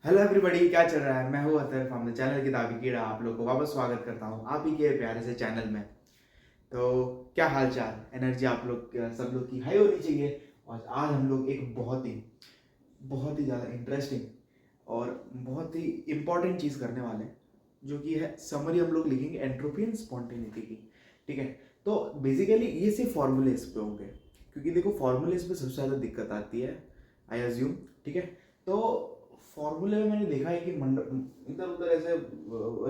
Hello everybody, क्या चल रहा है। मैं हूँ अतर फ्रॉम द चैनल किताबी कीड़ा। आप लोग को वापस स्वागत करता हूँ आप ही के प्यारे से चैनल में। तो क्या हाल चाल, एनर्जी आप लोग सब लोग की हाई होनी चाहिए। और आज हम लोग एक बहुत ही ज़्यादा इंटरेस्टिंग और बहुत ही इम्पॉर्टेंट चीज़ करने वाले हैं, जो कि है समरी हम लोग लिखेंगे एंट्रोपी एंड स्पॉन्टेनिटी की। ठीक है, तो बेसिकली ये सिर्फ फॉर्मूलेस पे होंगे, क्योंकि देखो फॉर्मूलेस पे सबसे ज़्यादा दिक्कत आती है, आई अज्यूम। ठीक है, तो फॉर्मूले में मैंने देखा है कि इधर उधर ऐसे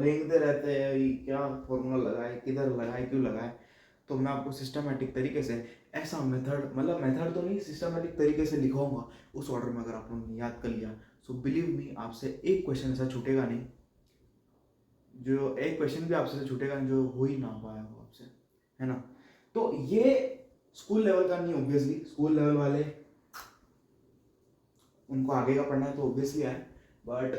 रेंगते रहते हैं, ये क्या फॉर्मूला लगाए, किधर लगाए, क्यों लगाए। तो मैं आपको सिस्टमेटिक तरीके से ऐसा मेथड, मतलब मेथड तो नहीं, सिस्टमेटिक तरीके से लिखाऊंगा उस ऑर्डर में। अगर आप लोगों ने याद कर लिया, सो बिलीव मी, आपसे एक क्वेश्चन ऐसा छूटेगा नहीं, जो एक क्वेश्चन भी आपसे छूटेगा नहीं जो हो ही ना पाया हो आपसे, है ना। तो ये स्कूल लेवल का नहीं, ऑब्वियसली स्कूल लेवल वाले उनको आगे का पढ़ना है तो ऑब्वियसली है, बट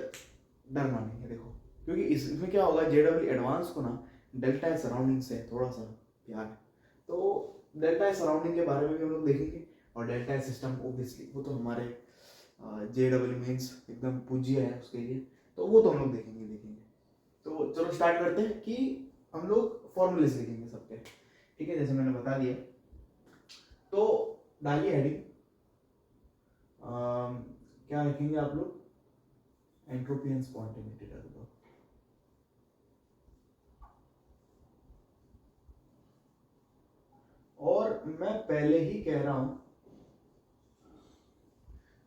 डरना नहीं है। देखो, क्योंकि इसमें क्या होगा, जेडब्ल्यू एडवांस को ना डेल्टा एस सराउंडिंग से थोड़ा सा प्यार है। तो डेल्टा एस सराउंडिंग के बारे में भी हम लोग देखेंगे, और डेल्टा एस सिस्टम ऑब्वियसली वो तो हमारे जेडब्ल्यू मीन्स एकदम पूज्य है उसके लिए, तो वो तो हम लोग देखेंगे। तो चलो स्टार्ट करते हैं कि हम लोग फॉर्मूलेस लिखेंगे सबके। ठीक है, जैसे मैंने बता दिया, तो डालिए हेडिंग। क्या लिखेंगे आप लोग, एंट्रोपी एंड स्पॉन्टेनिटी कर दो। और मैं पहले ही कह रहा हूं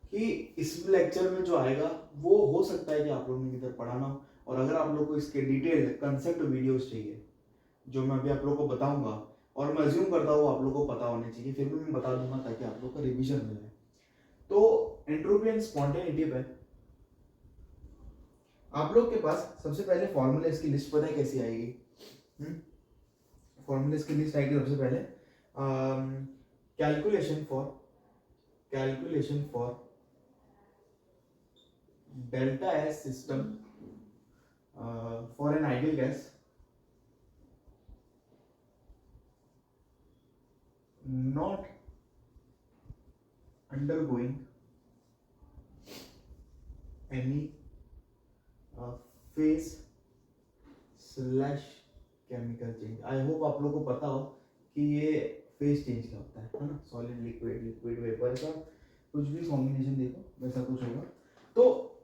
कि इस लेक्चर में जो आएगा वो हो सकता है कि आप लोगों ने किधर पढ़ाना हो, और अगर आप लोग को इसके डिटेल कंसेप्ट वीडियोस चाहिए जो मैं अभी आप लोगों को बताऊंगा, और मैं अज्यूम करता हूँ आप लोगों को पता होने चाहिए, फिर भी मैं बता दूंगा ताकि आप लोग का रिवीजन हो जाए। तो एंट्रोपी एंड स्पॉन्टेनिटी पे आप लोग के पास सबसे पहले फॉर्मूले इसकी लिस्ट पता है कैसी आएगी। फॉर्मूले इसकी लिस्ट आएगी सबसे पहले, calculation for delta S system for an ideal gas not undergoing any phase slash chemical change। I hope आप लोगों को पता हो कि ये फेज चेंज क्या होता है ना। सॉलिड, लिक्विड, लिक्विड वेपर का कुछ भी कॉम्बिनेशन देखो वैसा कुछ होगा। तो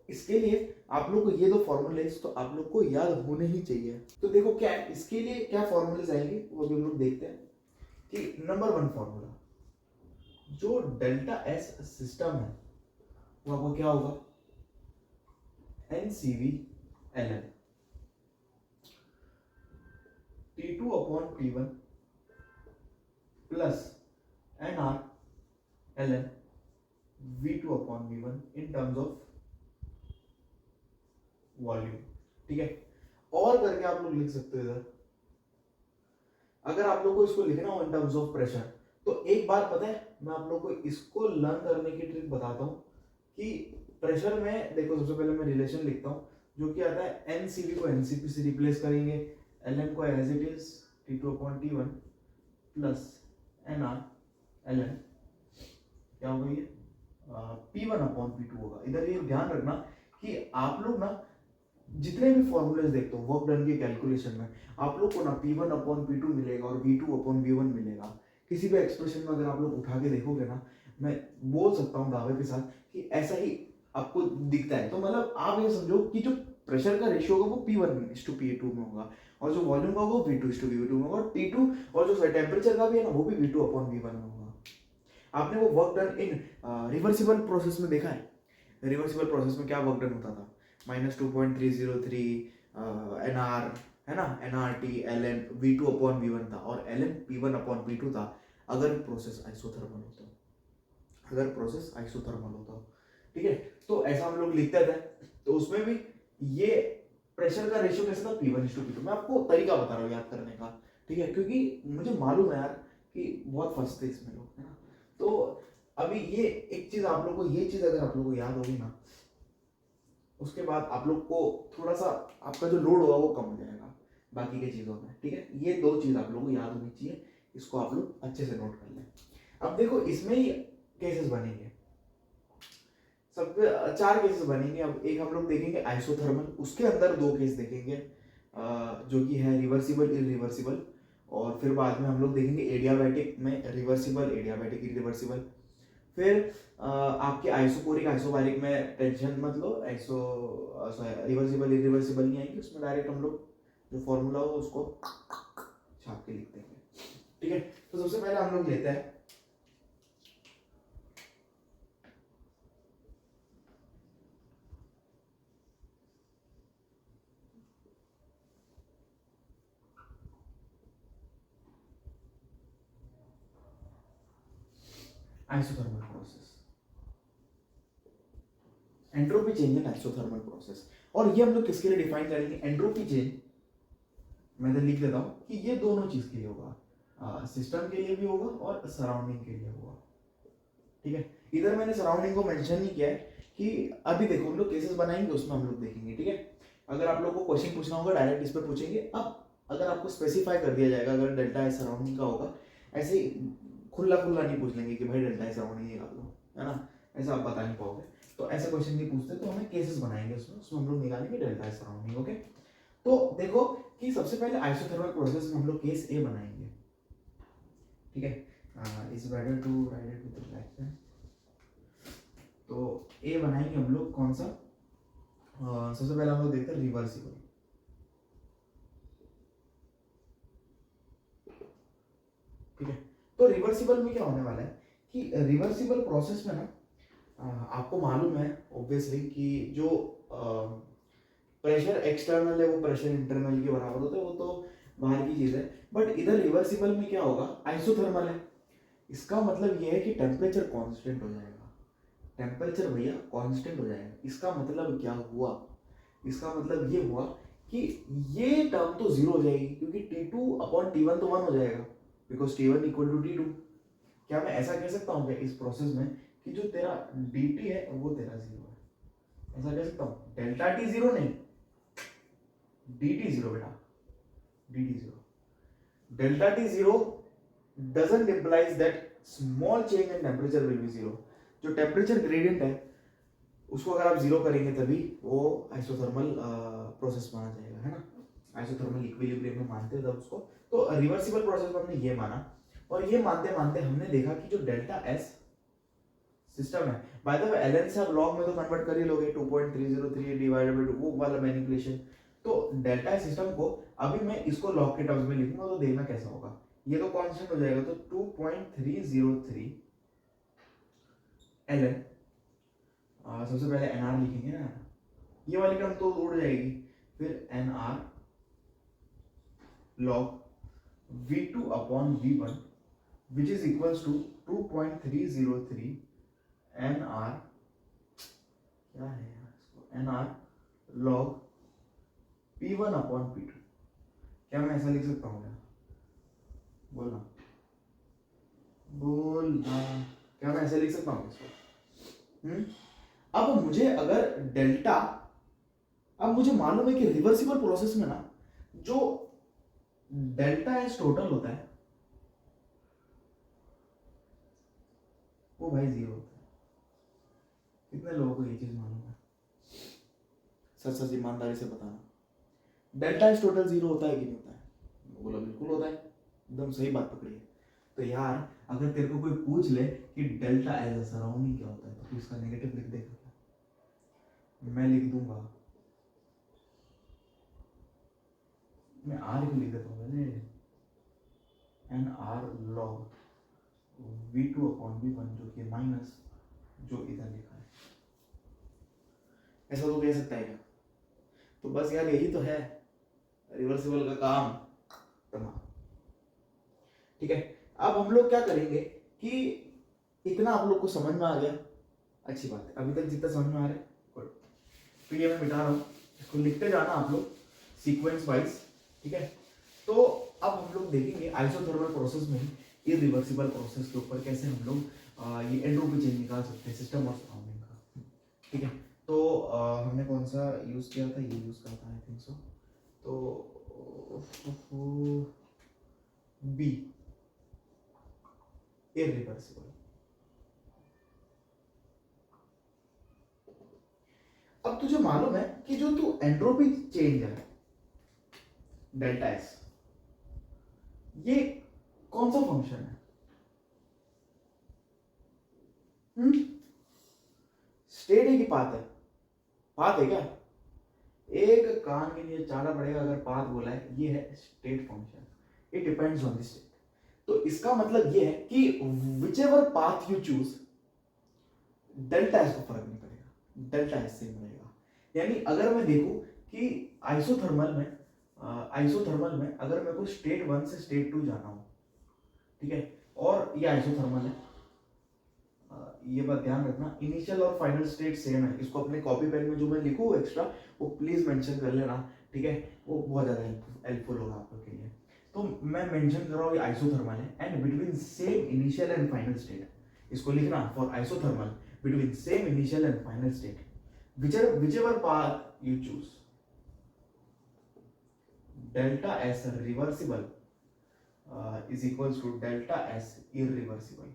इसके लिए आप लोग को ये दो फॉर्मूलेज तो आप लोग को याद होने ही चाहिए। तो देखो क्या इसके लिए क्या फॉर्मूलेज आएंगे वो भी हम लोग देखते हैं। कि नंबर वन फॉर्मूला, जो डेल्टा एस सिस्टम है वो आपको क्या होगा, NCV ln T2 upon T1 plus NR ln V2 upon V1 in terms of volume. ठीक है, और करके आप लोग लिख सकते हो इधर। अगर आप लोग को इसको लिखना हो इन टर्म्स ऑफ प्रेशर, तो एक बात पता है, मैं आप लोग को इसको लर्न करने की ट्रिक बताता हूँ कि प्रेशर में देखो, सबसे पहले मैं रिलेशन लिखता हूँ जो कि आता है एनसीवी को एनसीपी से रिप्लेस करेंगे, एलएन को as it is T2 upon T1 plus NR ln क्या होगा ये P1 अपॉन P2 होगा। इधर ये ध्यान रखना कि आप लोग ना जितने भी फॉर्मूलेज देखते हो वर्क डन के कैलकुलेशन में, आप लोग को ना P1 अपॉन P2 मिलेगा और V2 अपॉन V1 मिलेगा। किसी भी एक्सप्रेशन में अगर आप लोग उठा के देखोगे ना, मैं बोल सकता हूँ दावे के साथ कि ऐसा ही आपको दिखता है। तो मतलब आप ये समझो कि जो प्रेशर का रेशियो होगा वो P1:P2 में होगा, और जो वॉल्यूम का होगा वो V2:V2 में होगा, और T2 और जो टेम्परेचर का भी है ना वो भी V2 अपॉन V1 में होगा। आपने वो work done in reversible process में देखा है। रिवर्सिबल प्रोसेस में क्या वर्क डन होता था, -2.303 NR, है ना, NRT ln V2 upon V1 था, और ln P1 अपॉन P2 था अगर प्रोसेस आइसोथर्मल होता हो। ठीक है, तो ऐसा हम लोग लिखते थे। तो उसमें भी ये प्रेशर का रेशियो कैसा था, P1:P2। मैं आपको तरीका बता रहा हूँ याद करने का, ठीक है, क्योंकि मुझे मालूम है यार कि बहुत फंसते इसमें लोग, है ना। तो अभी ये एक चीज आप लोग को, ये चीज अगर आप लोग को याद होगी ना, उसके बाद आप लोग को थोड़ा सा आपका जो लोड होगा वो कम हो जाएगा बाकी की चीज़ों में। ठीक है, ये दो चीज़ आप लोगों को याद होनी चाहिए, इसको आप लोग अच्छे से नोट कर लें। अब देखो इसमें ही केसेस बनेंगे। सब पे 4 केसेस बनेंगे। अब एक हम लोग देखेंगे आइसोथर्मल, उसके अंदर 2 केस देखेंगे जो कि है रिवर्सिबल इरिवर्सिबल, और फिर बाद में हम लोग देखेंगे एडियाबैटिक में रिवर्सिबल एडियाबैटिक इरिवर्सिबल। फिर आपके आइसोकोरिक आइसोबारिक में टेंशन मत लो, रिवर्सिबल इरिवर्सिबल नहीं आएंगे, उसमें डायरेक्ट हम लोग जो फॉर्मूला हो उसको छाप के लिख देंगे। ठीक है, तो सबसे पहले हम लोग लेते हैं isothermal process, entropy change in isothermal process. और ये हम लोग किसके लिए डिफाइन करेंगे? एंट्रोपी चेंज मैं तो लिख देता हूँ कि ये दोनों चीज के लिए होगा, सिस्टम के लिए भी होगा और सराउंडिंग के लिए होगा। ठीक है, इधर मैंने सराउंडिंग को मेंशन नहीं किया है कि अभी देखो हम लोग केसेस बनाएंगे उसमें हम लोग देखेंगे। ठीक है, अगर आप लोग को क्वेश्चन पूछना होगा डायरेक्ट इस पर पूछेंगे। अब अगर आपको स्पेसिफाई कर दिया जाएगा अगर डेल्टा है सराउंडिंग का होगा, ऐसे ही खुला खुला नहीं पूछ लेंगे कि भाई डेल्टा है सराउंडिंग निकाल लो, है ना, ऐसा आप बता नहीं पाओगे। तो ऐसे क्वेश्चन नहीं पूछते, तो हमें केसेस बनाएंगे उसमें हम लोग निकालेंगे डेल्टा है सराउंडिंग। ओके, तो देखो कि सबसे पहले आइसोथर्मल प्रोसेस में हम लोग केस ए बनाएंगे। ठीक है, is better to write it with black pen. तो ए बनाएंगे हम लोग कौन सा? सबसे पहले हम लोग देखते हैं रिवर्सिबल। ठीक है, तो रिवर्सिबल में क्या होने वाला है कि रिवर्सिबल प्रोसेस में ना आपको मालूम है ऑब्वियसली कि जो प्रेशर एक्सटर्नल है वो प्रेशर इंटरनल के बराबर होता है, वो तो बाहर की चीज है। बट इधर रिवर्सिबल में क्या होगा? आइसोथर्मल है, इसका मतलब ये है कि टेम्परेचर कांस्टेंट हो जाएगा। टेम्परेचर भैया कांस्टेंट हो जाएगा। इसका मतलब क्या हुआ? इसका मतलब ये हुआ कि ये टर्म तो जीरो हो जाएगी, क्योंकि T2 अपॉन T1 तो 1 हो जाएगा, because T1 equal to T2। क्या मैं ऐसा कह सकता हूँ क्या इस प्रोसेस में कि जो तेरा dt है वो तेरा जीरो है? ऐसा कह सकता हूँ? डेल्टा टी जीरो नहीं, dt जीरो बेटा, dt zero. Delta T zero doesn't implies that small change in temperature will be zero। जो टेम्परेचर ग्रेडियंट है उसको अगर आप जीरो करेंगे तभी वो आइसोथर्मल प्रोसेस माना जाएगा, है ना। आइसोथर्मल इक्विलिब्रियम में मानते हैं तब उसको। तो रिवर्सिबल प्रोसेस में हमने ये माना, और ये मानते मानते हमने देखा कि जो डेल्टा एस सिस्टम है, बाय द वे एलएन से आप लॉग में तो कन्वर्ट कर ही लोगे, 2.303 डिवाइडेड बाय 2 वो वाला मैनिपुलेशन। तो डेल्टा एस सिस्टम को अभी मैं इसको लॉग के टर्म्स में लिखूंगा तो देखना कैसा होगा। ये तो कांस्टेंट हो जाएगा, तो 2.303 एलएन, सबसे पहले एनआर लिखेंगे ना, ये वाली टर्म तो उड़ जाएगी, फिर NR log V2 upon V1 which is equals to 2.303 NR, क्या है यार इसको, NR log P1 upon P2। क्या मैं ऐसा लिख सकता हूँ क्या? बोलना बोलना, क्या मैं ऐसे लिख सकता हूँ इसको? अब मुझे अगर डेल्टा, अब मुझे मालूम है कि रिवर्सिबल प्रोसेस में ना जो डेल्टा एस टोटल होता है वो भाई जीरो होता है। कितने लोगों को ये चीज मालूम है? सच सच ईमानदारी से बताना, डेल्टा एस टोटल जीरो होता है कि नहीं होता है? बोला बिल्कुल होता है, एकदम सही बात पकड़ी है। तो यार अगर तेरे को कोई पूछ ले कि डेल्टा एज अ सराउंडिंग क्या होता है, तो तू इसका नेगेटिव लिख देगा? मैं लिख दूंगा, मैं आर क्यों लिख देता हूँ मैंने, N R log V2 upon V1 जो कि माइनस जो इधर लिखा है। ऐसा तो कह सकता है क्या? तो बस यार यही तो है रिवर्सिबल का काम, तमाम। ठीक है, अब हम लोग क्या करेंगे कि इतना आप लोग को समझ में आ गया, अच्छी बात है। अभी तक जितना समझ में आ रहा है गुड। तो ये मैं मिटा रहा हूँ, इसको लिखते जाना आप लोग सीक्वेंस वाइज। ठीक है, तो अब हम लोग देखेंगे आइसोथर्मल प्रोसेस में इरिवर्सिबल प्रोसेस के ऊपर कैसे हम लोग ये एंट्रोपी चेंज निकाल सकते हैं सिस्टम और सराउंडिंग का। ठीक है, तो हमने कौन सा यूज किया था? ये यूज करता है आई थिंक सो। तो बी इरिवर्सिबल। तुझे मालूम है कि जो तू एंट्रोपी चेंज है डेल्टा एस, ये कौन सा फंक्शन है? स्टेट है कि पाथ है? पाथ है क्या? एक कान के लिए चाहना पड़ेगा अगर पाथ बोला है, ये है state function, it depends on the state. तो इसका मतलब ये है कि which ever path you choose, delta S को फर्क नहीं पड़ेगा, डेल्टा एस सेम रहेगा। यानी अगर मैं देखूं कि आइसोथर्मल में अगर मेरे को स्टेट 1 से स्टेट 2 जाना हो, ठीक है, और ये आइसोथर्मल है, ये बात ध्यान रखना, इनिशियल और फाइनल स्टेट सेम है। इसको अपने कॉपी पेन में जो मैं लिखूँ एक्स्ट्रा, वो प्लीज मेंशन कर लेना, ठीक है, वो बहुत ज़्यादा हेल्पफुल होगा आप लोग के लिए। तो मैं मेंशन कर रहा हूँ ये आइसोथर्मल है, and between same initial and final state, इसको लिखना for isothermal between same initial and final state, whichever path you choose, delta s reversible is equals to delta s irreversible।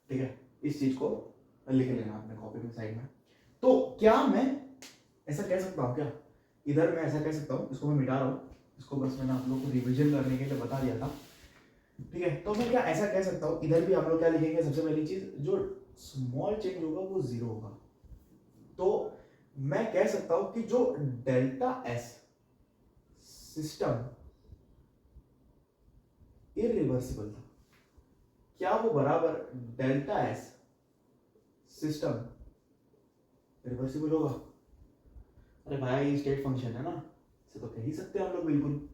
ठीक है, इस चीज को लिख लेना अपने कॉपी में साइड में। तो क्या मैं ऐसा कह सकता हूँ क्या, इधर मैं ऐसा कह सकता हूँ, इसको मैं मिटा रहा हूँ, इसको बस मैंने आप लोगों को रिवीजन करने के लिए बता दिया था, ठीक है। तो मैं क्या ऐसा कह सकता हूँ, इधर भी हम लोग क्या लिखेंगे, सबसे पहली चीज जो स्मॉल चेंज होगा वो 0 होगा। तो मैं कह सकता हूं कि जो डेल्टा एस सिस्टम इरिवर्सिबल था, क्या वो बराबर डेल्टा एस सिस्टम रिवर्सिबल होगा? अरे भाई स्टेट फंक्शन है ना, इसे तो कह ही सकते हैं हम लोग, बिल्कुल,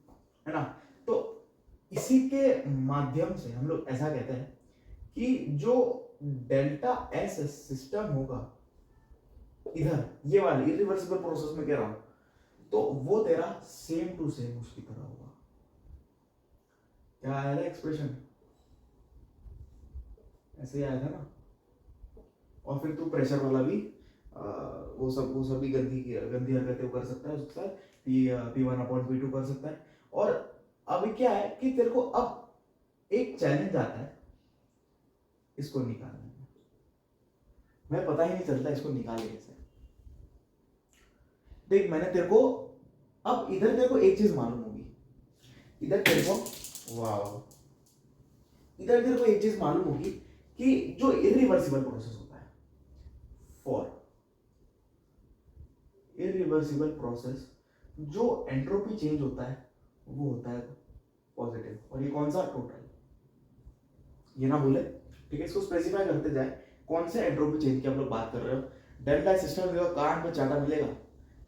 है ना। तो इसी के माध्यम से हम लोग ऐसा कहते हैं कि जो डेल्टा एस सिस्टम होगा इधर, ये वाली इरिवर्सिबल प्रोसेस में कह रहा हूं, तो वो तेरा सेम टू सेम उसकी तरह होगा। क्या आया था एक्सप्रेशन? ऐसे ही आया था ना। और फिर तू प्रेशर वाला भी वो सब भी गंदी हरकतें कर सकता है उसके साथ, P1/P2 कर सकता है। और अभी क्या है कि तेरे को अब एक चैलेंज आता है इसको निकालने में, मैं पता ही नहीं चलता इसको निकाले कैसे। देख मैंने तेरे को, अब इधर तेरे को एक चीज मालूम होगी, इधर तेरे को एक चीज मालूम होगी कि जो इरिवर्सिबल प्रोसेस होता है, फॉर इरिवर्सिबल प्रोसेस जो एंट्रोपी चेंज होता है वो होता है पॉजिटिव, और ये कौन सा? टोटल, ये ना भूले, ठीक है। इसको स्पेसिफाई करते जाए कौन से एंट्रोपी चेंज की हम लोग बात कर रहे हो। डेल्टा सिस्टम में कार्ड में चाटा मिलेगा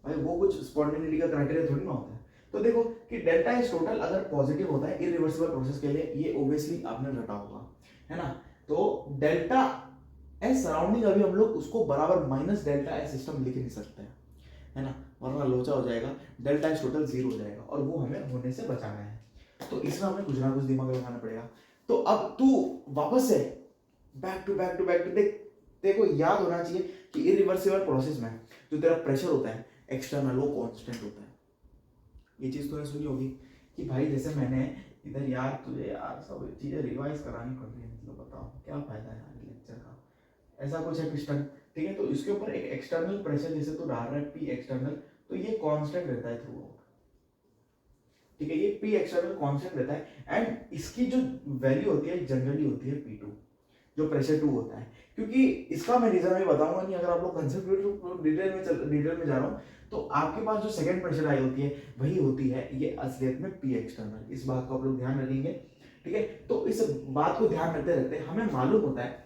भाई, वो कुछ स्पॉन्टेनिटी का क्राइटेरिया थोड़ी ना होता है। तो देखो कि डेल्टा एस टोटल अगर पॉजिटिव होता है इरिवर्सिबल प्रोसेस के लिए, ये ऑब्वियसली आपने रटा होगा, है ना। तो डेल्टा एस सराउंडिंग अभी हम लोग उसको बराबर माइनस डेल्टा एस सिस्टम लिख नहीं सकते हैं, है ना, वरना लोचा हो जाएगा, डेल्टा एस टोटल 0 हो जाएगा, और वो हमें होने से बचाना है। तो इसमें हमें कुछ ना कुछ दिमाग लगाना पड़ेगा। तो अब तू वापस से बैक टू देख, तेरे को याद होना चाहिए कि इरिवर्सिबल प्रोसेस में जो तेरा प्रेशर होता है एक्सटर्नल, वो कांस्टेंट होता है। ये चीज तूने सुनी होगी कि भाई जैसे मैंने इधर यार तुझे यार सब चीजें रिवाइज करानी पड़ रही है, मतलब बताओ क्या फायदा है यार लेक्चर का। ऐसा कुछ है पिस्टन, ठीक है, तो इसके ऊपर एक एक्सटर्नल प्रेशर जैसे तो डाल रहा है P एक्सटर्नल, तो ये कांस्टेंट रहता है थ्रू आउट, ठीक है, ये P एक्सटर्नल कांस्टेंट रहता है, एंड इसकी जो वैल्यू होती है जनरली होती है P2, जो प्रेशर 2 होता है। क्योंकि इसका मैं रीजन अभी बताऊंगा नहीं, अगर आप लोग कंसेप्ट डिटेल में जा रहा हूँ, तो आपके पास जो सेकंड प्रेशर आई होती है वही होती है ये असलियत में P एक्सटर्नल। इस बात को आप लोग ध्यान रखेंगे, ठीक है। तो इस बात को ध्यान रखते रहते हमें मालूम होता है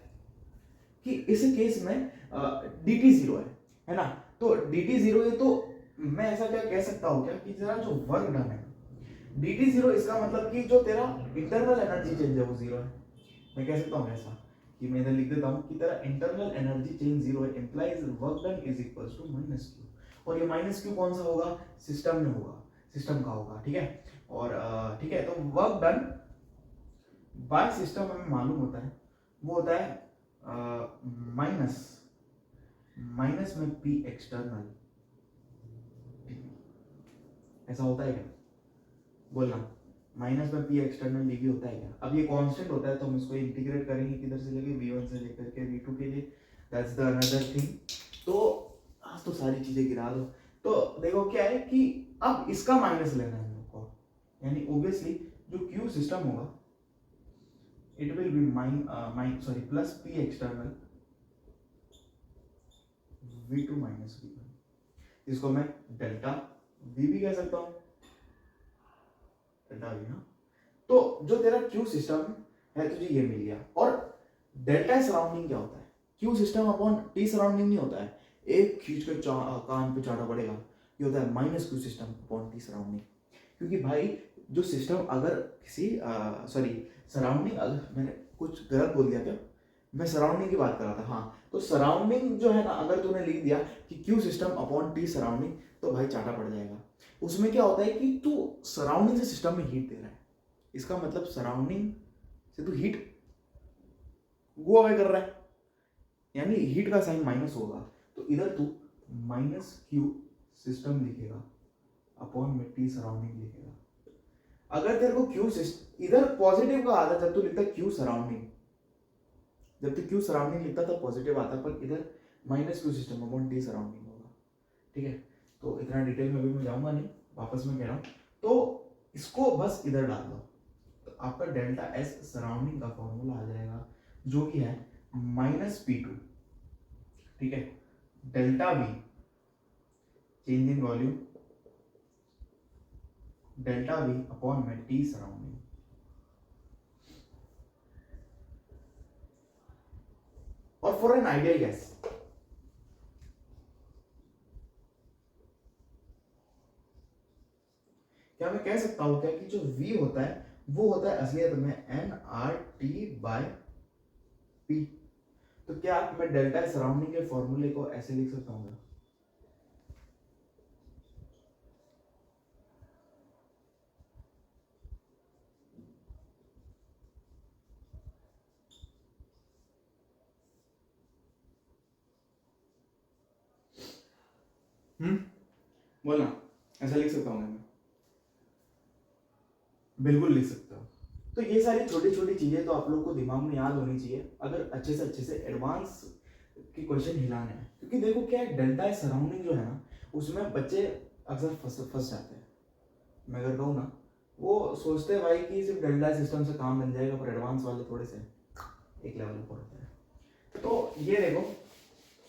कि इस केस में dt 0 है ना। तो dt 0 है, तो मैं ऐसा क्या कह सकता हूँ क्या कि तेरा जो वर्क डन है dt 0, इसका मतलब कि जो तेरा इंटरनल एनर्जी चेंज है वो 0 है। मैं कह सकता हूँ ऐसा कि मैं इधर लिख देता हूँ कि तेरा इंटरनल एनर्जी चेंज 0 है, implies work done is equals to -q, और ये -q कौन सा होगा? सिस्टम में होगा, सिस्टम का होगा, ठीक है। और ठीक है, तो वर्क डन बाय सिस्टम हमें मालूम होता है वो होता है माइनस में P एक्सटर्नल, ऐसा होता है क्या? बोलना, माइनस में P एक्सटर्नल dV होता है क्या? अब ये कांस्टेंट होता है तो हम इसको इंटीग्रेट करेंगे किधर से लेके V1 से लेकर के V2 के लिए, दैट्स द अनदर थिंग। तो आज तो सारी चीजें गिरा दो। तो देखो क्या है कि अब इसका माइनस लेना है हम लोग को, यानी ऑब्वियसली जो क्यू सिस्टम होगा it will be plus P external V2 minus V1, इसको मैं डेल्टा V भी कह सकता हूँ, डेल्टा V ना। तो जो तेरा क्यू सिस्टम है तुझे ये मिल गया। और डेल्टा सराउंडिंग क्या होता है? Q system upon T surrounding नहीं होता है, एक खींच के कान पे चाटा पड़ेगा, ये होता है minus Q system upon T surrounding. क्योंकि भाई जो सिस्टम अगर किसी सराउंडिंग, अगर मैंने कुछ गलत बोल दिया क्या? मैं सराउंडिंग की बात कर रहा था, हाँ। तो सराउंडिंग जो है ना, अगर तूने लिख दिया कि Q system upon T surrounding, तो भाई चाटा पड़ जाएगा। उसमें क्या होता है कि तू सराउंडिंग से सिस्टम में हीट दे रहा है, इसका मतलब सराउंडिंग से तू हीट गो अवे कर रहा है, यानी हीट का साइन माइनस होगा। तो इधर तू माइनस क्यू सिस्टम लिखेगा अपॉन में टी सराउंडिंग लिखेगा। अगर तेरे को क्यू सिस्टम इधर पॉजिटिव का आता जब तू लिखता क्यू सराउंडिंग, जब तक क्यू सराउंडिंग लिखता था पॉजिटिव आता, पर इधर minus Q system upon T surrounding होगा, ठीक है। तो इतना डिटेल में भी मैं जाऊंगा नहीं, वापस में कह रहा हूँ। तो इसको बस इधर डाल दो, तो आपका डेल्टा एस सराउंडिंग का फॉर्मूला आ जाएगा, जो कि है माइनस P2, ठीक है, delta V change in volume, delta V upon में टी सराउंडिंग। और फॉर एन आइडियल गैस, क्या मैं कह सकता हूं क्या कि जो V होता है वो होता है असलियत में nRT/P। तो क्या मैं डेल्टा सराउंडिंग के फॉर्मूले को ऐसे लिख सकता हूँ? बोलना, ऐसा लिख सकता हूँ मैं? बिल्कुल लिख सकता हूँ। तो ये सारी छोटी छोटी चीजें तो आप लोग को दिमाग में याद होनी चाहिए अगर अच्छे से एडवांस की क्वेश्चन हिलाने हैं। क्योंकि देखो क्या है, डेल्टा सराउंडिंग जो है ना, उसमें बच्चे अक्सर फंस जाते हैं। मैं अगर कहूँ ना, वो सोचते हैं भाई कि सिर्फ डेल्टा सिस्टम से काम बन जाएगा, पर एडवांस वाले थोड़े से एक लेवल ऊपर होते हैं। तो ये देखो,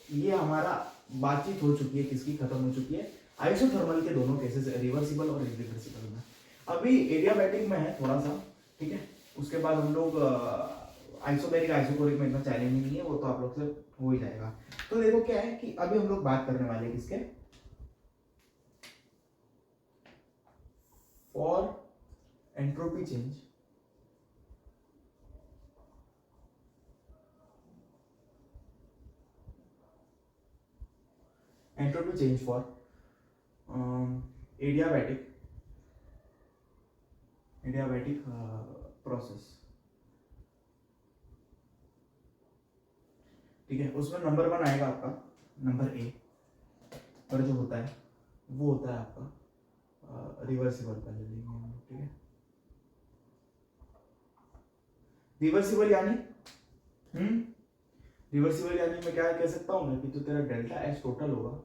ये हमारा बातचीत हो चुकी है, किसकी खत्म हो चुकी है, आइसोथर्मल के दोनों केसेस, रिवर्सिबल और इरिवर्सिबल में। अभी एडियाबैटिक में है थोड़ा सा, ठीक है। उसके बाद हम लोग आइसोबैरिक आइसोकोरिक में इतना चैलेंजिंग नहीं है, वो तो आप लोग से हो ही जाएगा। तो देखो क्या है कि अभी हम लोग बात करने वाले हैं किसके, for entropy change for adiabatic process, ठीक है। उसमें नंबर 1 आएगा आपका, नंबर ए पर जो होता है वो होता है आपका रिवर्सिबल, पहले लेंगे हम लोग, ठीक है। रिवर्सिबल यानी रिवर्सिबल यानी मैं क्या कह सकता हूँ कि जो तेरा डेल्टा एस टोटल होगा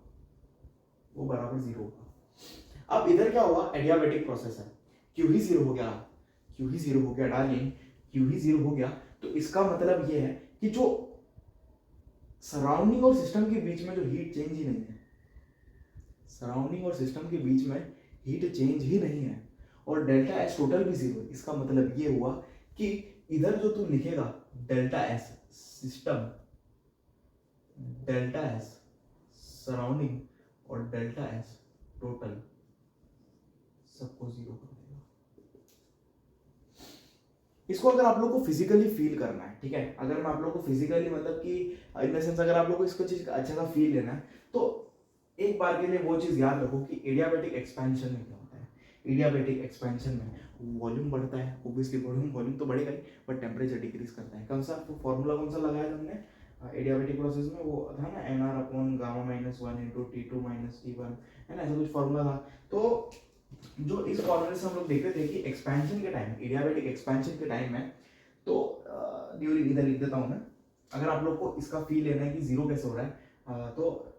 वो बराबर 0 होगा। अब इधर क्या हुआ, एडियाबैटिक प्रोसेस है, क्यू ही 0 हो गया, क्यू ही 0 हो गया डार्लिंग, क्यू ही 0 हो गया। तो इसका मतलब ये है कि जो सराउंडिंग और सिस्टम के बीच में जो हीट चेंज ही नहीं है, सराउंडिंग और सिस्टम के बीच में हीट चेंज ही नहीं है, और डेल्टा एस टोटल भी 0 है। इसका मतलब ये हुआ कि इधर जो तू लिखेगा delta S system, delta S surrounding और डेल्टा एस टोटल सबको 0 कर देगा। इसको अगर आप लोग को फिजिकली फील करना है, ठीक है, अगर मैं आप लोग को फिजिकली मतलब कि इन द सेंस अगर आप लोग को इसको चीज अच्छा सा फील लेना है, तो एक बार के लिए वो चीज याद रखो कि एडियाबैटिक एक्सपेंशन में क्या होता है। एडियाबैटिक एक्सपेंशन में वॉल्यूम बढ़ता है, ऑब्वियसली वॉल्यूम तो बढ़ेगा ही, बट टेम्परेचर डिक्रीज करता है। कौन सा फॉर्मूला कौन सा लगाया हमने एडियाबैटिक प्रोसेस में, वो था ना NR upon gamma minus 1 into T2 minus T1, है ना, ऐसा कुछ फॉर्मूला था। तो जो इस फॉर्मूले से हम लोग देखते थे कि एक्सपेंशन के टाइम, एडियाबैटिक एक्सपेंशन के टाइम में, तो ड्यूरिंग, इधर लिख देता हूँ मैं, अगर आप लोग को इसका फील लेना है कि जीरो कैसे हो रहा है, तो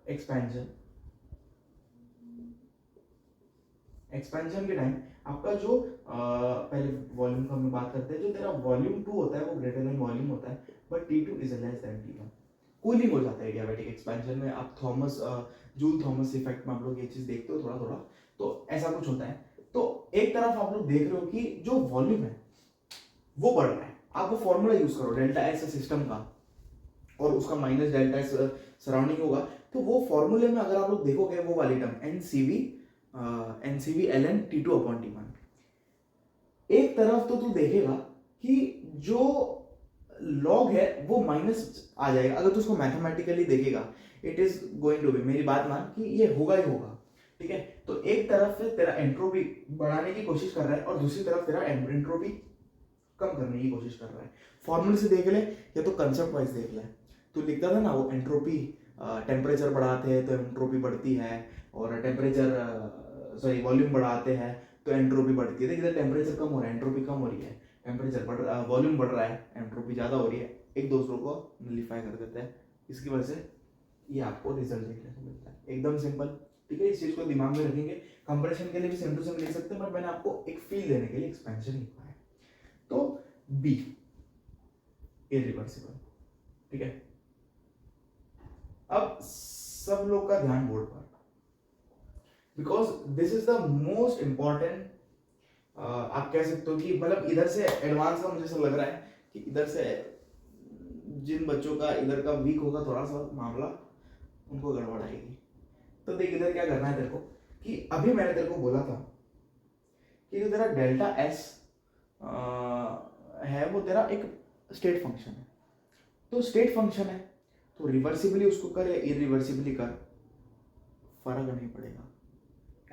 एक्सपेंशन के टाइम आपका जो पहले वॉल्यूम का हम बात करते हैं, जो तेरा वॉल्यूम 2 होता है वो ग्रेटर देन वॉल्यूम होता है, but T2 is less than T1। Cooling हो जाता है एडियाबैटिक एक्सपेंशन में। आप जूल थॉमस इफेक्ट में आप लोग ये चीज देखते हो थोड़ा थोड़ा, तो ऐसा कुछ होता है। तो एक तरफ आप लोग देख रहे हो कि जो वॉल्यूम है वो बढ़ रहा है, आप वो फॉर्मूला यूज करो डेल्टा एस सिस्टम का और उसका माइनस डेल्टा एस सराउंडिंग होगा, तो वो फॉर्मूले में अगर आप लोग देखोगे वो वाली term NCV L N T2 upon T1, एक तरफ तो तू देखेगा कि जो लॉग है वो माइनस आ जाएगा। अगर तू उसको मैथमेटिकली देखेगा, it is going to be, मेरी बात मान कि ये होगा ही होगा, ठीक है। तो एक तरफ से तेरा एंट्रोपी बढ़ाने की कोशिश कर रहा है और दूसरी तरफ तेरा एंट्रोपी कम करने की कोशिश कर रहा है। फॉर्मूले से देख ले या तो कंसेप्ट वाइज देख ले। तो लिखता था ना वो एंट्रोपी, टेम्परेचर बढ़ाते हैं तो एंट्रोपी बढ़ती है, और वॉल्यूम बढ़ाते हैं तो एंट्रोपी बढ़ती है। इधर टेम्परेचर कम हो रहा है, एंट्रोपी कम हो रही है, टेम्परेचर बढ़ रहा है, वॉल्यूम बढ़ रहा है, एंट्रोपी ज़्यादा हो रही है, एक दूसरों को नलिफाई कर देता है। इसकी वजह से ये आपको रिजल्ट देखने को मिलता है, एकदम सिंपल, ठीक है। इस चीज़ को दिमाग में रखेंगे। कंप्रेशन के लिए भी सेम टू सेम लिख सकते हैं, बट मैंने आपको एक फील देने के लिए एक्सपेंशन लिखा है। तो बी इरिवर्सिबल, ठीक है। अब सब लोग का ध्यान बोर्ड पर, because this is the most important. आप कह सकते हो कि मतलब इधर से एडवांस का मुझे ऐसा लग रहा है कि इधर से जिन बच्चों का इधर का वीक होगा थोड़ा सा मामला, उनको गड़बड़ आएगी। तो देख इधर क्या करना है तेरे को, कि अभी मैंने तेरे को बोला था कि जो तेरा डेल्टा एस है वो तेरा एक स्टेट फंक्शन है। तो स्टेट फंक्शन है तो रिवर्सिबली उसको कर या इरिवर्सिबली कर, फर्क नहीं पड़ेगा।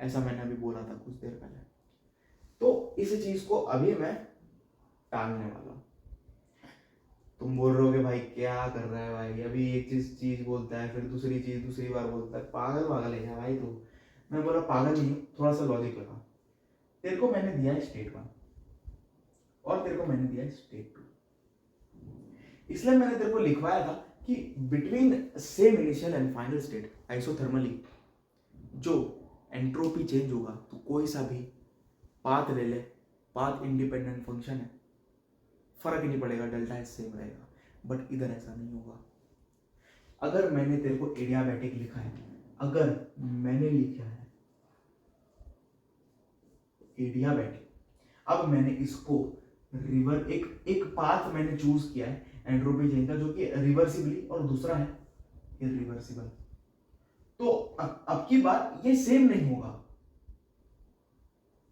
ऐसा मैंने अभी बोला था कुछ देर पहले। तो इस चीज को अभी मैं टालने वाला हूं। तुम बोल रहे हो कि भाई क्या कर रहा है भाई, अभी एक चीज बोलता है फिर दूसरी चीज दूसरी बार बोलता है, पागल है क्या भाई तू। मैं बोला पागल नहीं हूं, थोड़ा सा लॉजिक लगा। तेरे को मैंने दिया है स्टेट 1 और तेरे को मैंने दिया है स्टेट 2, इसलिए मैंने तेरे को लिखवाया था कि between same initial and final state isothermally जो एंट्रोपी चेंज होगा, तो कोई सा भी पाथ ले ले, पाथ इंडिपेंडेंट फंक्शन है, फर्क ही नहीं पड़ेगा, डेल्टा एस सेम रहेगा। बट इधर ऐसा नहीं होगा। अगर मैंने तेरे को एडियाबैटिक लिखा है, अगर मैंने लिखा है एडियाबैटिक, अब मैंने इसको एक पाथ मैंने चूज किया है एंट्रोपी चेंज का, जो कि रिवर्सिबली और दूसरा है इरिवर्सिबल। तो अब की बात ये सेम नहीं होगा,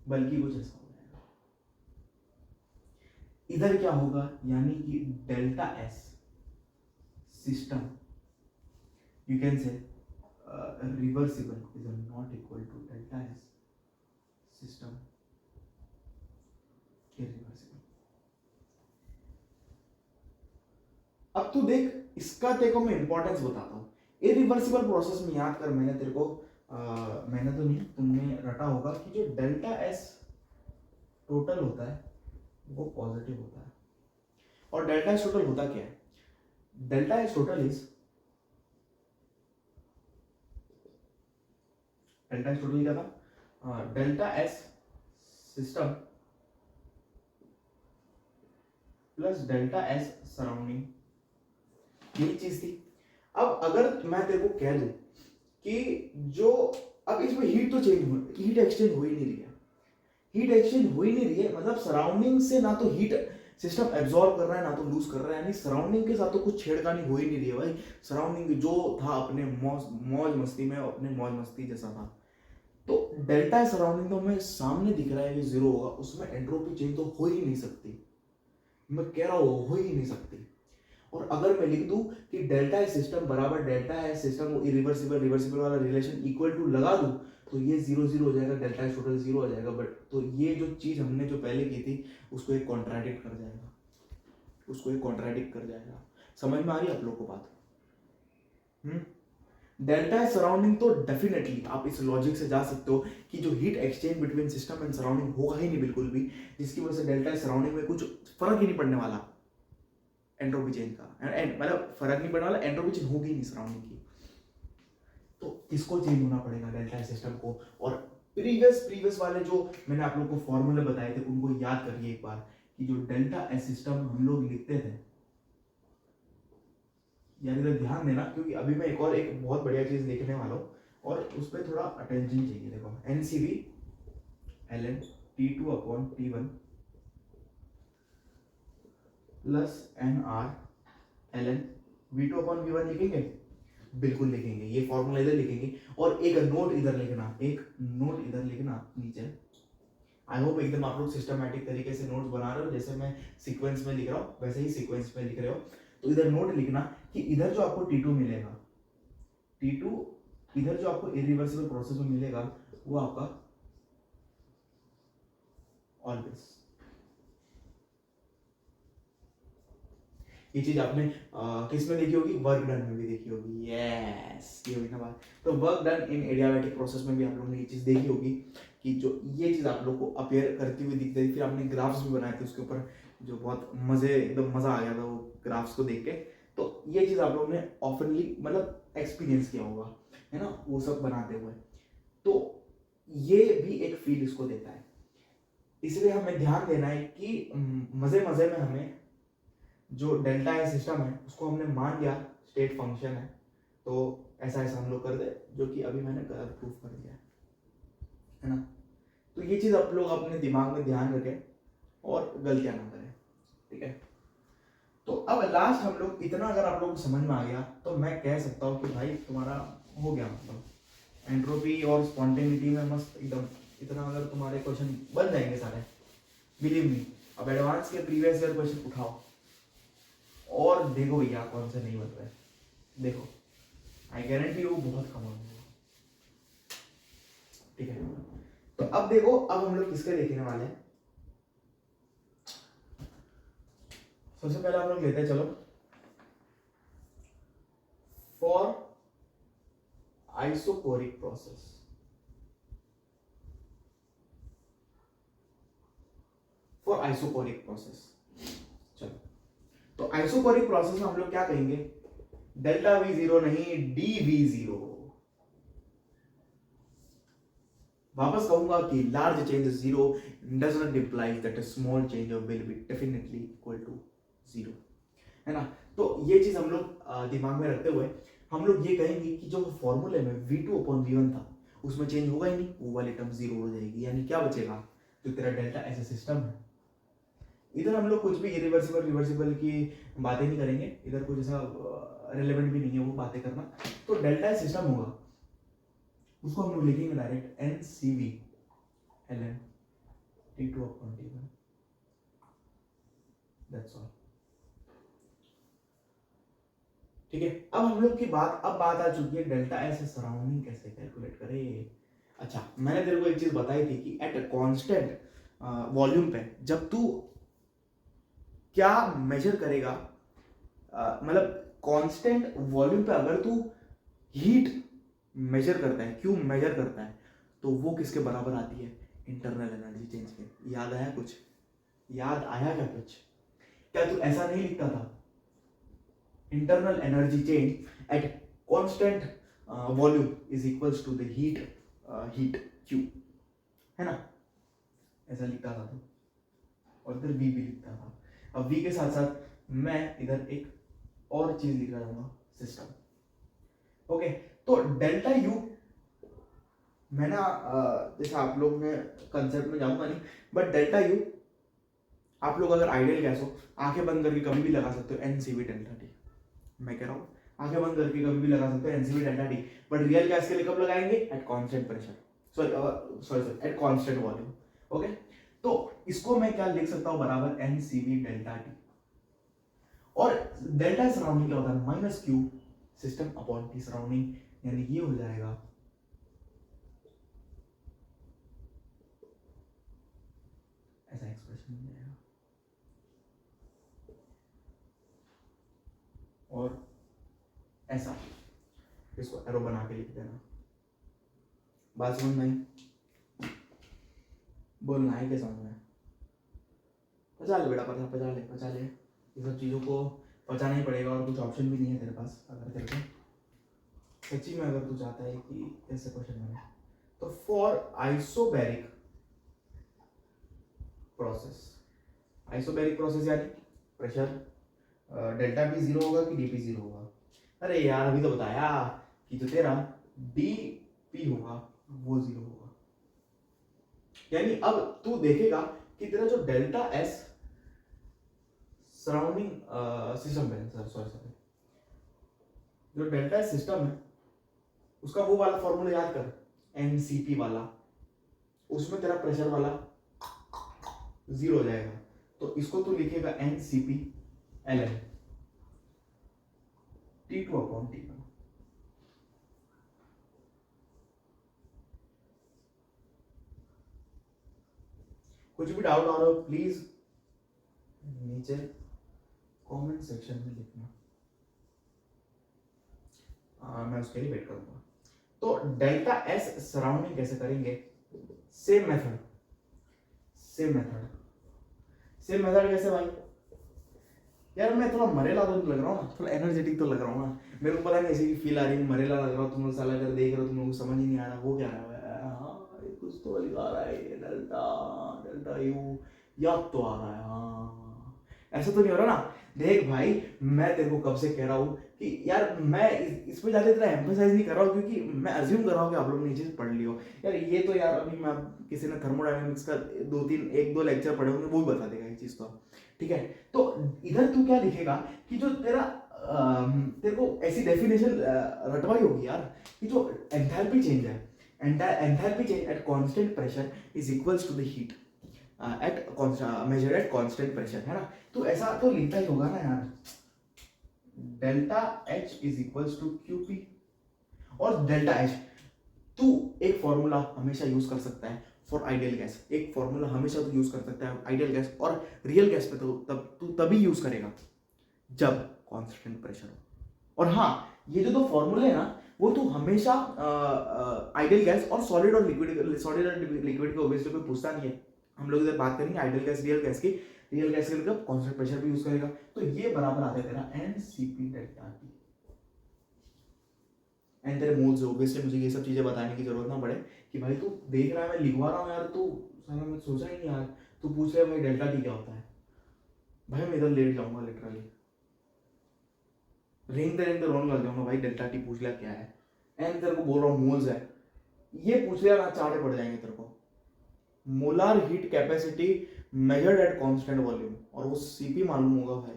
बल्कि कुछ ऐसा हो जाएगा। इधर क्या होगा, यानी कि delta S system, you can say reversible is not equal to delta S system irreversible. अब तू देख, इसका तेरे को मैं इंपॉर्टेंस बताता हूं। इरिवर्सिबल प्रोसेस में याद कर, मैंने तेरे को मैंने तो नहीं, तुमने रटा होगा कि जो डेल्टा एस टोटल होता है वो पॉजिटिव होता है। और डेल्टा एस टोटल होता क्या है, डेल्टा एस टोटल क्या था, delta S system plus delta S surrounding, यही चीज थी। अब अगर मैं तेरे को कह दूं कि जो अब इसमें हीट एक्सचेंज हो ही नहीं रही है, मतलब सराउंडिंग से ना तो हीट सिस्टम एब्जॉर्ब कर रहा है ना तो लूज कर रहा है, यानी सराउंडिंग के साथ तो कुछ छेड़खानी हो ही नहीं रही है भाई। सराउंडिंग जो था अपने मौज मस्ती में, अपने मौज मस्ती जैसा था। तो डेल्टा सराउंडिंग तो हमें सामने दिख रहा है कि जीरो होगा, उसमें एंट्रोपी चेंज तो हो ही नहीं सकती, मैं कह रहा हूं हो ही नहीं सकती। और अगर मैं लिख दूं कि डेल्टा एस सिस्टम बराबर डेल्टा एस सिस्टम को रिवर्सिबल वाला रिलेशन इक्वल टू लगा दूं, तो ये 0 हो जाएगा, डेल्टा एस टोटल 0 हो जाएगा। बट तो ये जो चीज हमने जो पहले की थी उसको एक कॉन्ट्राडिक्ट कर जाएगा, समझ में आ रही है आप लोग को बात। डेल्टा एस सराउंडिंग तो डेफिनेटली आप इस लॉजिक से जा सकते हो कि जो heat exchange between system and surrounding होगा ही नहीं बिल्कुल भी, जिसकी वजह से डेल्टा एस सराउंडिंग में कुछ फर्क ही नहीं पड़ने वाला। एंट्रोपी चेंज का, मतलब फर्क नहीं पड़ने वाला, एंट्रोपी चेंज होगी नहीं सराउंडिंग की। तो किसको चेंज होना पड़ेगा, डेल्टा सिस्टम को। और प्रीवियस वाले जो मैंने आप लोग को फॉर्मूले बताए थे उनको याद करिए एक बार, कि जो डेल्टा एस सिस्टम हम लोग लिखते थे, यार इधर ध्यान देना क्योंकि अभी मैं एक बहुत बढ़िया चीज लिखने वाला हूँ और उस पर थोड़ा अटेंशन चाहिए। देखो NCV ln T2 upon T1 plus NR ln V2 upon V1 लिखेंगे, बिल्कुल लिखेंगे, ये फॉर्मूला इधर लिखेंगे। और एक नोट इधर लिखना नीचे। आई होप एकदम आप लोग सिस्टमैटिक तरीके से नोट्स बना रहे हो, जैसे मैं सीक्वेंस में लिख रहा हूँ वैसे ही सीक्वेंस में लिख रहे हो। तो इधर नोट लिखना कि इधर जो आपको T2 मिलेगा, T2 इधर जो आपको इरिवर्सिबल प्रोसेस में मिलेगा वो आपका ऑलवेज, ये चीज आपने किस में देखी होगी, वर्क डन में भी देखी होगी। यस, ये हुई ना बात। तो work done in adiabatic process में भी आप लोगों ने ये चीज देखी होगी कि जो ये चीज आप लोग को अपीयर करती हुई दिखती थी। फिर आपने ग्राफ्स भी बनाए थे उसके ऊपर, जो बहुत एकदम मजा आ गया था वो ग्राफ्स को देख के। तो ये चीज आप लोगों ने ऑफनली मतलब एक्सपीरियंस किया होगा, है ना, वो सब बनाते हुए। तो ये भी एक फील इसको देता है, इसलिए हमें ध्यान देना है कि मजे मजे में हमें जो डेल्टा है सिस्टम है उसको हमने मान लिया स्टेट फंक्शन है, तो ऐसा हम लोग कर दे, जो कि अभी मैंने गलत प्रूफ कर दिया है ना। तो ये चीज आप लोग अपने दिमाग में ध्यान रखें और गलतियां ना करें, ठीक है। तो अब लास्ट हम लोग इतना अगर आप लोगों को समझ में आ गया तो मैं कह सकता हूँ कि भाई तुम्हारा हो गया, मतलब एंट्रोपी और स्पॉन्टेनिटी में मस्त एकदम। इतना अगर तुम्हारे क्वेश्चन बन जाएंगे सारे, बिलीव मी। अब एडवांस के प्रीवियस ईयर क्वेश्चन उठाओ और देखो भैया कौन से नहीं बन रहे, देखो आई गारंटी वो बहुत कम होंगे, ठीक है। तो अब देखो, अब हम लोग किसके देखने वाले हैं। सबसे पहले हम लोग लेते हैं, चलो, for isochoric process. For isochoric process, चलो। तो आइसोकोरिक प्रोसेस में हम लोग क्या कहेंगे, डेल्टा वी जीरो नहीं, डी वी जीरो। वापस कहूंगा कि large change zero does not imply that a small change will be definitely equal to zero, है ना। तो ये चीज हम लोग दिमाग में रखते हुए हम लोग ये कहेंगे कि जो फॉर्मूले में V2 अपॉन V1 था उसमें चेंज होगा ही नहीं, वो वाली टर्म जीरो हो जाएगी। यानी क्या बचेगा, जो तेरा डेल्टा ऐसा सिस्टम है, इधर हम लोग कुछ भी इरिवर्सिबल रिवर्सिबल की बातें नहीं करेंगे, इधर कुछ ऐसा रिलेवेंट भी नहीं है वो बातें करना। तो डेल्टा सिस्टम होगा, उसको हम लोग लिखेंगे direct NCV ln T2 upon T1, that's all, ठीक है। अब हम लोग की बात आ चुकी है डेल्टा एस सराउंडिंग कैसे कैलकुलेट करें। अच्छा, मैंने तेरे को एक चीज बताई थी कि एट कांस्टेंट वॉल्यूम पे जब तू क्या मेजर करेगा, मतलब कांस्टेंट वॉल्यूम पे अगर तू हीट मेजर करता है, क्यों मेजर करता है, तो वो किसके बराबर आती है, इंटरनल एनर्जी चेंज के। याद आया कुछ, याद आया क्या कुछ, क्या तू ऐसा नहीं लिखता था, internal energy change at constant volume is equals to the heat Q, है ना, ऐसा लिखता था तो, और इधर V भी लिखता था। अब V के साथ साथ मैं इधर एक और चीज लिख रहा हूँ, सिस्टम। ओके, तो डेल्टा U मैं ना जैसे आप लोग ने कंसेप्ट में जाऊंगा नहीं, बट डेल्टा U आप लोग अगर आइडियल गैस हो आंखें बंद करके कभी भी लगा सकते हो, NCV डेल्टा T। मैं कह रहा हूँ आंखें बंद करके कभी भी लगा सकते हो NCV delta T, but real gas के लिए कब लगाएंगे, eight constant pressure, sorry at constant volume. Okay, तो इसको मैं क्या लिख सकता हूँ, बराबर NCV डेल्टा T, और डेल्टा सराउंडिंग क्या होता है, minus Q system upon T surrounding, यानी ये हो जाएगा ऐसा एक्सप्रेशन हो जाएगा। और ऐसा इसको एरो बना के लिख देना। बात समझ में आई, बोलना है क्या समझ में, पचा ले बेटा, पचा ले ये सब चीज़ों को बचाना ही पड़ेगा और कुछ ऑप्शन भी नहीं है तेरे पास। अगर तेरे को सच्ची में अगर तू चाहता है कि ऐसे क्वेश्चन बने, तो फॉर आइसोबैरिक प्रोसेस यानी प्रेशर डेल्टा पी जीरो होगा कि डीपी जीरो होगा? अरे यार अभी तो बताया कि जो तेरा डी पी होगा वो जीरो होगा। यानी अब तू देखेगा कि तेरा जो डेल्टा एस सराउंडिंग सिस्टम है, सॉरी जो डेल्टा एस सिस्टम है उसका वो वाला फॉर्मूला याद कर, एनसीपी वाला, उसमें तेरा प्रेशर वाला जीरो हो जाएगा। तो इसको तू लिखेगा NCP L T2 upon T1। कुछ भी डाउट आ रहा हो प्लीज नीचे कमेंट सेक्शन में लिखना, मैं उसके लिए वेट करूंगा। तो डेल्टा एस सराउंडिंग कैसे करेंगे? सेम मेथड कैसे भाई? यार मैं थोड़ा मरेला तो लग रहा हूँ ना, थोड़ा एनर्जेटिक तो लग रहा हूँ ना, मेरे को पता नहीं ऐसी फील आ रही है, मरेला लग रहा हूँ। तुम लोग साला कर देख रहे हो, तुम लोग को समझ ही नहीं आ रहा वो क्या है। हाँ कुछ तो लिखा रहा है, डेल्टा यू याद तो आ रहा है। हाँ ऐसा तो नहीं हो रहा ना? देख भाई मैं तेरे को कब से कह रहा हूँ कि यार मैं इस पे ज्यादा इतना एम्फसाइज नहीं कर रहा हूँ, क्योंकि मैं अज्यूम कर रहा हूँ कि आप लोग ने ये चीज पढ़ ली हो। यार ये तो यार अभी मैं किसी ने थर्मोडायनेमिक्स का 1-2 लेक्चर पढ़े होंगे वो भी बता देगा ये चीज तो, ठीक है। तो इधर तू क्या लिखेगा कि जो तेरा तेरे को ऐसी डेफिनेशन रटवाई होगी यार कि जो एंथैल्पी चेंज है, enthalpy change at constant pressure is equals to the heat at measured at constant pressure, है ना? तो ऐसा तो लिखता ही होगा ना यार, delta H is equals to QP. और डेल्टा एच तू एक फॉर्मूला हमेशा यूज कर सकता है फॉर आइडियल गैस, एक फॉर्मूला हमेशा तू यूज कर सकता है आइडियल गैस और रियल गैस पे, तो तब तू तभी यूज करेगा जब कांस्टेंट प्रेशर हो। और हाँ ये जो दो फॉर्मूले है ना वो तू हमेशा आइडियल गैस और सॉलिड और लिक्विड के ओब्वियसली कोई पूछता नहीं है। हम लोग इधर बात करेंगे आइडियल गैस रियल गैस की। रियल गैस के लिए कांस्टेंट प्रेशर भी यूज करेगा, तो ये बराबर आता है तेरा एनसीपी डेल्टा टी। एंड तेरे मोल्स ऑब्वियसली मुझे ये सब चीजें बताने की जरूरत ना पड़े कि भाई तू देख रहा है मैं लिखवा रहा हूँ यार, तू साला मैं सोचा ही नहीं यार, तू पूछ रहा है भाई डेल्टा टी क्या होता है। भाई मैं इधर लेट जाऊंगा लिटरली, रेंगते रोने लग जाऊंगा भाई, डेल्टा टी पूछ लिया क्या है। एंड तेरे को बोल रहा हूँ मोल्स है, ये पूछ लिया ना चाटे पड़ जाएंगे तेरे को। Molar heat capacity measured at constant volume, और वो सीपी मालूम होगा भाई।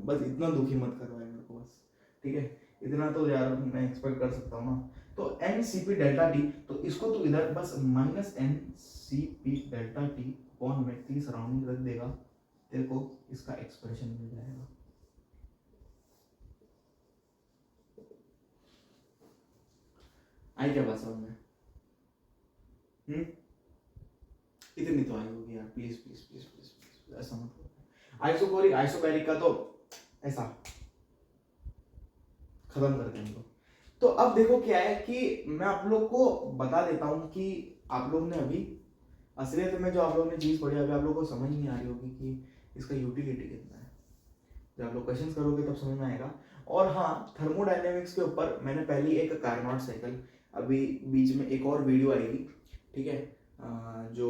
बस इतना दुखी मत कर भाई मेरे को बस, ठीक है? इतना तो यार मैं एक्सपेक्ट कर सकता हूँ ना। तो N C P delta T, तो इसको तो इधर बस minus N C P delta T upon में टी सराउंडिंग रख देगा, तेरे को इसका एक्सप्रेशन मिल जाएगा। आई क्या बात समझ में? इतनी तो आई होगी यार, please please please please please ऐसा मत करो। आइसोकोरिक आइसोबैरिक का तो ऐसा खत्म कर दें इनको। तो अब देखो क्या है कि मैं आप लोग को बता देता हूँ कि आप लोग ने अभी असलियत में जो आप लोगों ने चीज़ पढ़ी अभी आप लोगों को समझ नहीं आ रही होगी कि इसका यूटिलिटी कितना है। जब आप लोग क्वेश्चंस करोगे तब समझ में आएगा। और हाँ थर्मोडायनेमिक्स के ऊपर मैंने पहले एक कार्नोट साइकिल, अभी बीच में एक और वीडियो आएगी, ठीक है, जो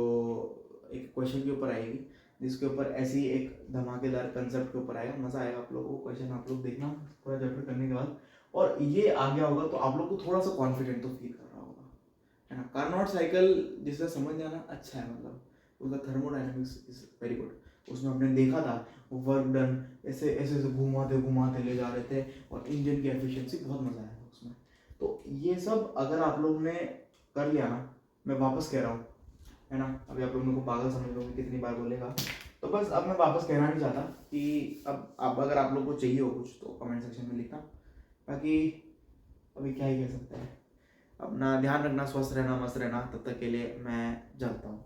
एक क्वेश्चन के ऊपर आएगी जिसके ऊपर ऐसी एक धमाकेदार कंसेप्ट के ऊपर आएगा, मजा आएगा आप लोगों को। क्वेश्चन आप लोग देखना पूरा चैप्टर करने के बाद, और ये आ गया होगा तो आप लोग को थोड़ा सा कॉन्फिडेंट तो फील कर रहा होगा, है ना? कार्नोट साइकिल जिससे समझ जाना अच्छा है, मतलब उसका थर्मोडायनेमिक्स इज वेरी गुड। उसमें हमने देखा था वर्क डन ऐसे ऐसे घुमाते घुमाते ले जा रहे थे, और इंजन की एफिशिएंसी बहुत मजा आया उसमें। तो ये सब अगर आप लोग ने कर लिया ना, मैं वापस कह रहा हूँ, है ना? अभी आप लोग मेरे को पागल समझ लोगे कितनी बार बोलेगा, तो बस अब मैं वापस कहना नहीं चाहता कि अब अगर आप लोग को चाहिए हो कुछ तो कमेंट सेक्शन में लिखना, बाकी अभी क्या ही कह सकते हैं। अपना ध्यान रखना, स्वस्थ रहना, मस्त रहना, तब तक के लिए मैं जाता हूँ।